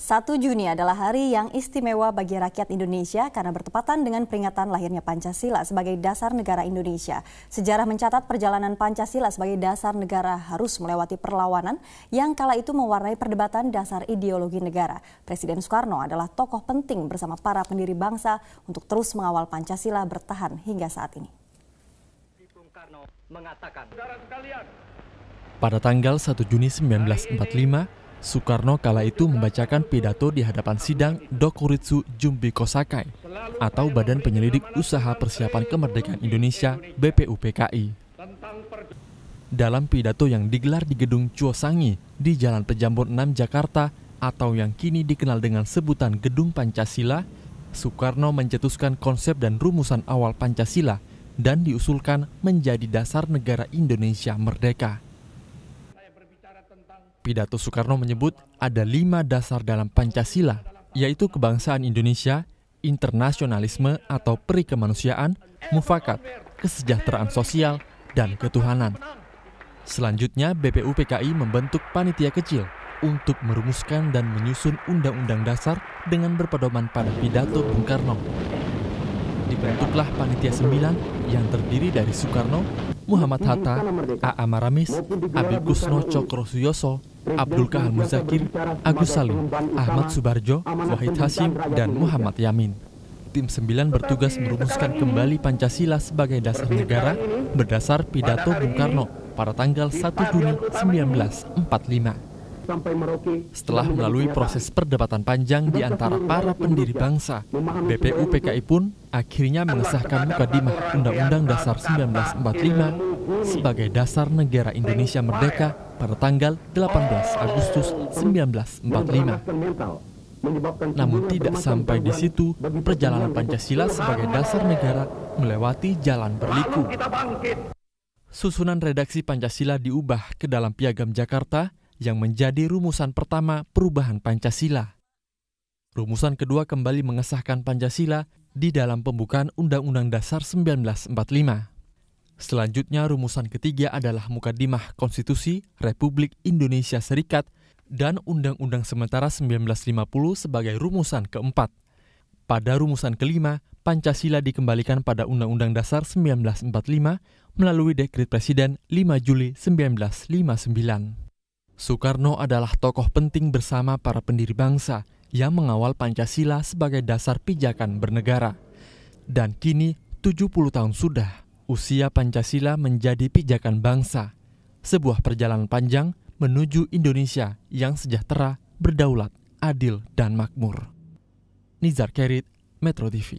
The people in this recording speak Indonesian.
1 Juni adalah hari yang istimewa bagi rakyat Indonesia karena bertepatan dengan peringatan lahirnya Pancasila sebagai dasar negara Indonesia. Sejarah mencatat perjalanan Pancasila sebagai dasar negara harus melewati perlawanan yang kala itu mewarnai perdebatan dasar ideologi negara. Presiden Soekarno adalah tokoh penting bersama para pendiri bangsa untuk terus mengawal Pancasila bertahan hingga saat ini. Pada tanggal 1 Juni 1945, Soekarno kala itu membacakan pidato di hadapan sidang Dokuritsu Jumbi Kosakai atau Badan Penyelidik Usaha Persiapan Kemerdekaan Indonesia BPUPKI. Dalam pidato yang digelar di Gedung Chuosangi di Jalan Pejambon 6 Jakarta atau yang kini dikenal dengan sebutan Gedung Pancasila, Soekarno mencetuskan konsep dan rumusan awal Pancasila dan diusulkan menjadi dasar negara Indonesia merdeka. Pidato Soekarno menyebut ada 5 dasar dalam Pancasila, yaitu kebangsaan Indonesia, internasionalisme atau peri kemanusiaan, mufakat, kesejahteraan sosial, dan ketuhanan. Selanjutnya, BPUPKI membentuk panitia kecil untuk merumuskan dan menyusun Undang-Undang Dasar dengan berpedoman pada pidato Bung Karno. Dibentuklah panitia 9 yang terdiri dari Soekarno, Muhammad Hatta, A.A. Maramis, Abi Kusno Cokrosuyoso, Abdul Kahal Muzakir, Agus Salim, Ahmad Subarjo, Wahid Hasyim, dan Muhammad Yamin. Tim 9 bertugas merumuskan kembali Pancasila sebagai dasar negara berdasar pidato Bung Karno pada tanggal 1 Juni 1945. Setelah melalui proses perdebatan panjang di antara para pendiri bangsa, BPUPKI pun akhirnya mengesahkan Mukadimah Undang-Undang Dasar 1945 sebagai dasar negara Indonesia merdeka pada tanggal 18 Agustus 1945. Namun tidak sampai di situ, perjalanan Pancasila sebagai dasar negara melewati jalan berliku. Susunan redaksi Pancasila diubah ke dalam Piagam Jakarta yang menjadi rumusan pertama perubahan Pancasila. Rumusan kedua kembali mengesahkan Pancasila di dalam pembukaan Undang-Undang Dasar 1945. Selanjutnya rumusan ketiga adalah Mukadimah Konstitusi Republik Indonesia Serikat dan Undang-Undang Sementara 1950 sebagai rumusan keempat. Pada rumusan kelima, Pancasila dikembalikan pada Undang-Undang Dasar 1945 melalui Dekret Presiden 5 Juli 1959. Soekarno adalah tokoh penting bersama para pendiri bangsa yang mengawal Pancasila sebagai dasar pijakan bernegara. Dan kini 70 tahun sudah, usia Pancasila menjadi pijakan bangsa. Sebuah perjalanan panjang menuju Indonesia yang sejahtera, berdaulat, adil, dan makmur. Nizar Kerit, Metro TV.